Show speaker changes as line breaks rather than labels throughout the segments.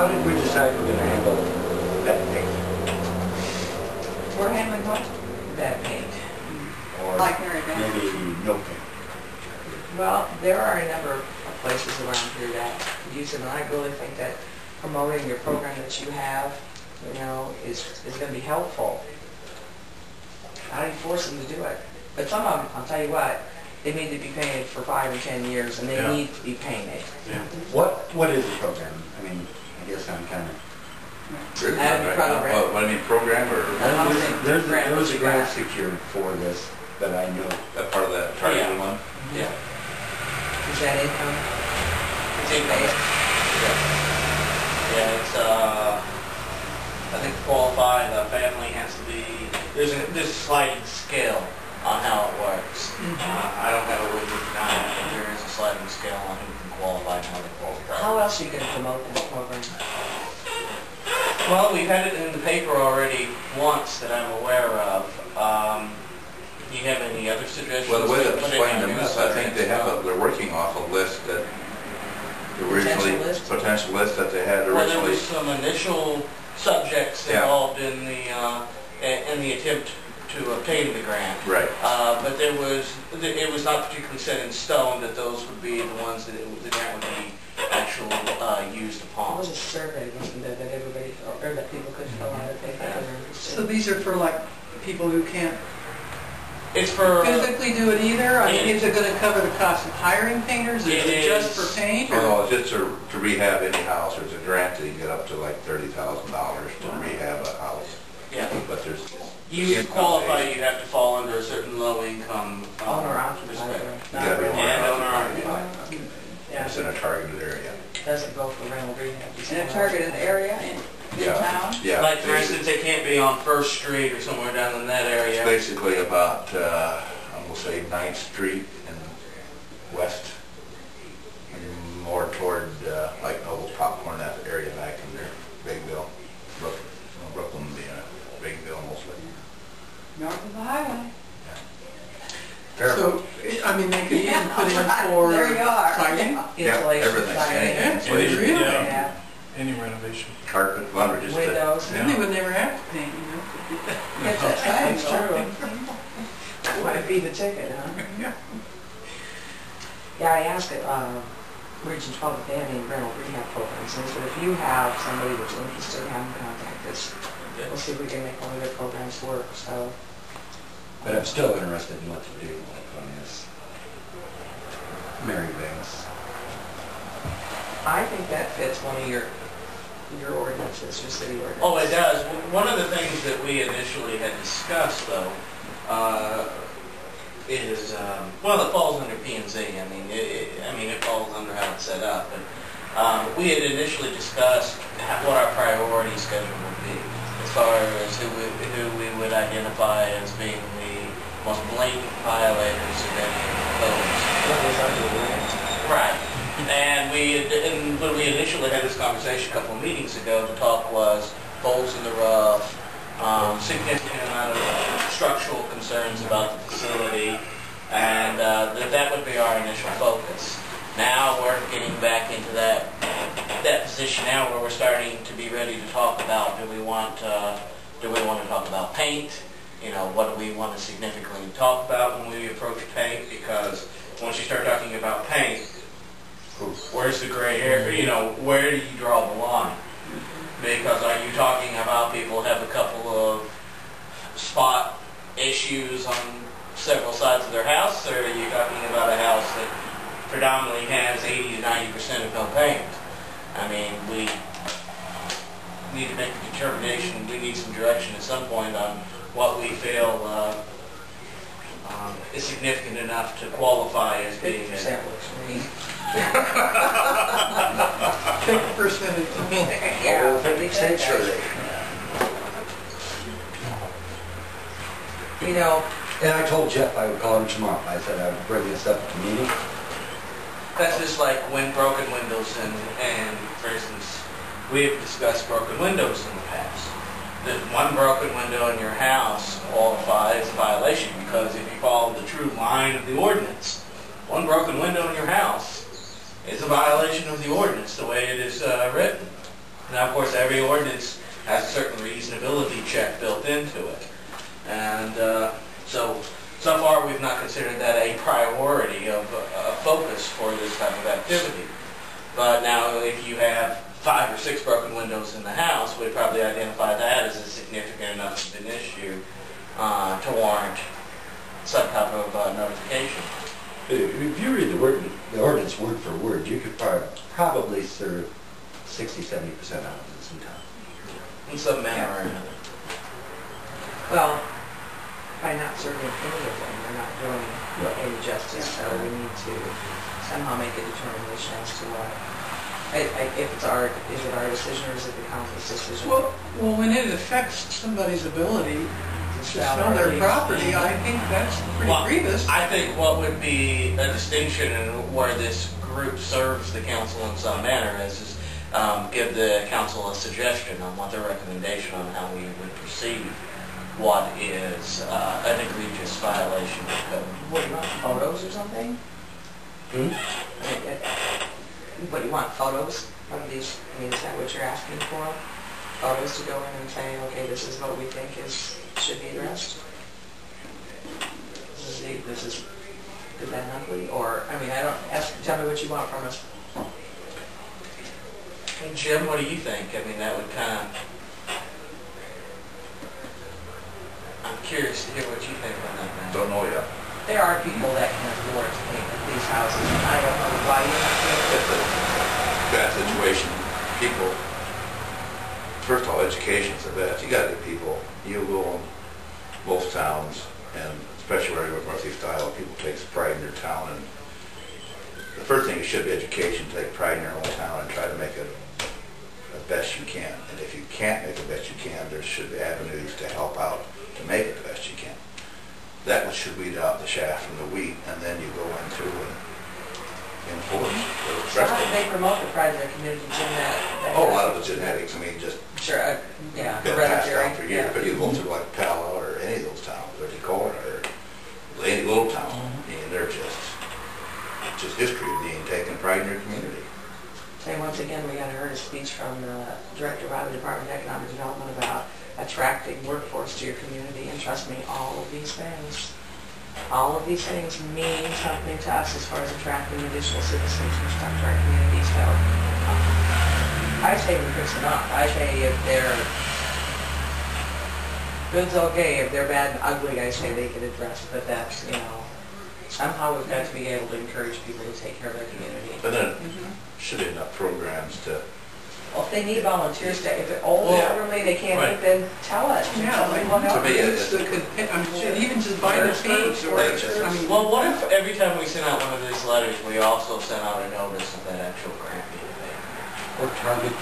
how did we decide we're going to handle that paint?
We're handling what? That paint.
Or
Like Mary Beth.
maybe no paint?
Well, there are a number of places around here that use it, and I really think that promoting your program that you have, you know, is going to be helpful. I don't force them to do it. But some of them, I'll tell you what, they need to be painted for 5 or 10 years, and they need to be painted.
Yeah. What is the program? I mean, I guess I'm kind of...
There what I mean, program or?
There was a grant secured for this that I know.
That part of that targeted one?
Yeah. Is that income?
It's income. Yeah, it's, I think to qualify, the family has to be, there's a sliding scale on how it works. I don't have a way to deny it, but there is a sliding scale on who can qualify and how they qualify.
How else are you going to promote this program?
Well, we've had it in the paper already once that I'm aware of. Do you have any other suggestions?
Well, the way they've explained them is, I think they're working off a list that originally, potential list that they had originally.
Well, there was some initial subjects involved in the attempt to obtain the grant.
Right.
But it was not particularly set in stone that those would be the ones that the grant would be actually used upon.
It was a survey, wasn't it, that everybody, or that people could fill out if they had their interest.
So these are for like people who can't
It's for
physically do it either? I mean, is it going to cover the cost of hiring painters? Is it just for paint? Or?
No, it's just to rehab any house. There's a grant that you get up to like $30,000 to rehab a house.
Yeah.
But there's...
You qualify, you have to fall under a certain low income
owner-occupied.
And owner-occupied.
It's in a targeted area.
Doesn't go for rental rehab.
In a targeted area in town?
Yeah.
Like for instance, they can't be on First Street or somewhere down in that area.
It's basically about, I'm going to say 9th Street and west, and more toward like Noble Popcorn, that area back in there, Bigville, Brooklyn, Bigville mostly.
North of the highway.
Fairfield.
So, I mean, they could even put in for
There you are.
siding?
Everything.
Really?
Yeah.
Any renovation.
Carpet, lumber, just
Windows.
Then they would never have to paint, you know?
Get that siding, true. That might be the ticket, huh?
Yeah.
Yeah, I asked Region 12 if they have any rental rehab programs, and so if you have somebody that's interested, have them contact us. We'll see if we can make one of their programs work, so.
But I'm still interested in what to do on this. Mary Banks.
I think that fits one of your ordinances, your city ordinance.
Oh, it does. One of the things that we initially had discussed, though, is, well, it falls under P&Z. I mean, it falls under how it's set up. But we had initially discussed what our priority schedule would be as far as who we would identify as being the most blatant violators of any codes. Right. And when we initially had this conversation a couple of meetings ago, the talk was holes in the roof, significant amount of structural concerns about the facility, and that would be our initial focus. Now we're getting back into that position now where we're starting to be ready to talk about, do we want to talk about paint? You know, what do we want to significantly talk about when we approach paint? Because once you start talking about paint, where's the gray area? You know, where do you draw the line? Because are you talking about people have a couple of spot issues on several sides of their house, or are you talking about a house that predominantly has 80 to 90% of no paint? I mean, we need to make a determination. We need some direction at some point on what we feel is significant enough to qualify as being a...
50% looks green.
50%.
Yeah, 50%
surely.
You know,
And I told Jeff I would call him tomorrow. I said I would bring this up at the meeting.
That's just like when broken windows and for instance, we have discussed broken windows in the past. That one broken window in your house qualifies as a violation because if you follow the true line of the ordinance, one broken window in your house is a violation of the ordinance the way it is written. Now, of course, every ordinance has a certain reasonability check built into it. And so far we've not considered that a priority of a focus for this type of activity. But now if you have 5 or 6 broken windows in the house, we'd probably identify that as a significant enough of an issue to warrant some type of notification.
If you read the ordinance word for word, you could probably serve 60–70% out of this in town.
In some manner or another.
Well, by not serving any of them, we're not doing any justice, so we need to somehow make a determination as to what. If it's is it our decision or is it the council's decision?
Well, when it affects somebody's ability to sell their property, I think that's pretty grievous.
I think what would be a distinction in where this group serves the council in some manner is give the council a suggestion on what their recommendation on how we would perceive what is an egregious violation of code.
What, do you want photos or something? What, do you want photos of these? I mean, is that what you're asking for? Photos to go in and say, okay, this is what we think should be addressed? This is good, bad, and ugly? Or, I mean, tell me what you want from us.
And Jim, what do you think? I mean, that would kind of... I'm curious to hear what you think on that, man.
Don't know yet.
There are people that can afford to paint these houses, and I don't know why you have to.
It's a bad situation. People, first of all, education's the best. You got to get people. You will in most towns, and especially where you live Northeast Iowa, people take pride in their town. And the first thing should be education. Take pride in your own town and try to make it the best you can. And if you can't make the best you can, there should be avenues to help out to make it the best you can. That should weed out the chaff from the wheat, and then you go into and enforce.
So how do they promote the pride of their community, Jim?
A lot of the genetics, I mean, just
sure, yeah,
been passed
hereditary.
down for years. But you go to like Pella or any of those towns, or Decorah, or any little town, I mean, they're just history of being taken pride in your community.
Say once again, we heard a speech from the director of the Department of Economic Development about attracting workforce to your community, and trust me, all of these things mean something to us as far as attracting additional citizens and stuff to our community. So I say we fix them up. I say if they're good's okay, if they're bad and ugly, I say they can address it, but that's, somehow we've got to be able to encourage people to take care of their community.
But then should be enough programs to...
Well, if they need volunteers, if they're old, elderly, they can't eat, then tell us.
Yeah, like
what else?
To me,
even just buy the paint, or, I mean...
Well, what if every time we sent out one of these letters, we also sent out a notice of that actual grant being there?
Or target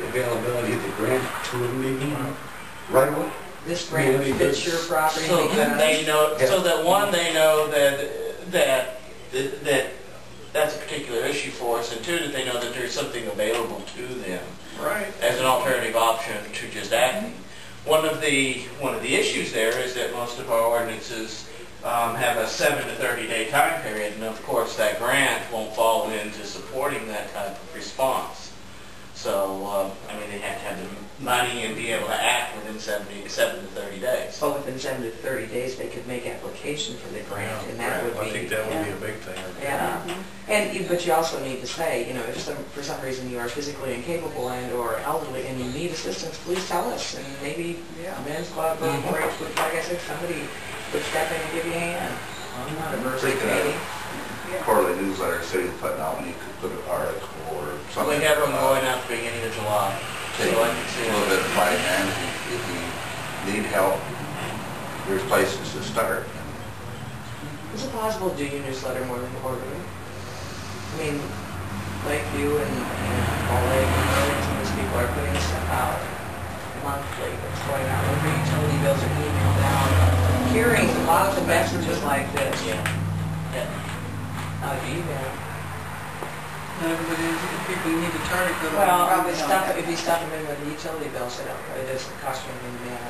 availability of the grant to them maybe right away.
This grant fits your property.
So that they know, so that one, they know that that's a particular issue for us, and two, that they know that there's something available to them as an alternative option to just acting. One of the issues there is that most of our ordinances have a 7 to 30 day time period, and of course that grant won't fall into supporting that type of response. So, I mean, they have to have the money and be able to act within 7 to 30 days.
But within 7 to 30 days, they could make application for the grant, and that would be...
I think that would be a big thing.
Yeah, but you also need to say, if for some reason you are physically incapable and or elderly and you need assistance, please tell us, and maybe men's club or 4-H, like I said, somebody would step in and give you a hand. I'm not averse to maybe.
Quarterly newsletter, city's putting out, and you could put an article or something.
We have them going out the beginning of July.
Take
So I can see
a little bit of pride, and if you need help, there's places to start.
Is it possible to do your newsletter more than quarterly? I mean, Lakeview and Ball Lake and Burlington, these people are putting stuff out monthly. It's going out over utility bills are emailed out. Hearing a lot of the messages like this. Email.
People need to target them.
Well, if you stuff them in with the utility bills, it doesn't cost you anything to mail.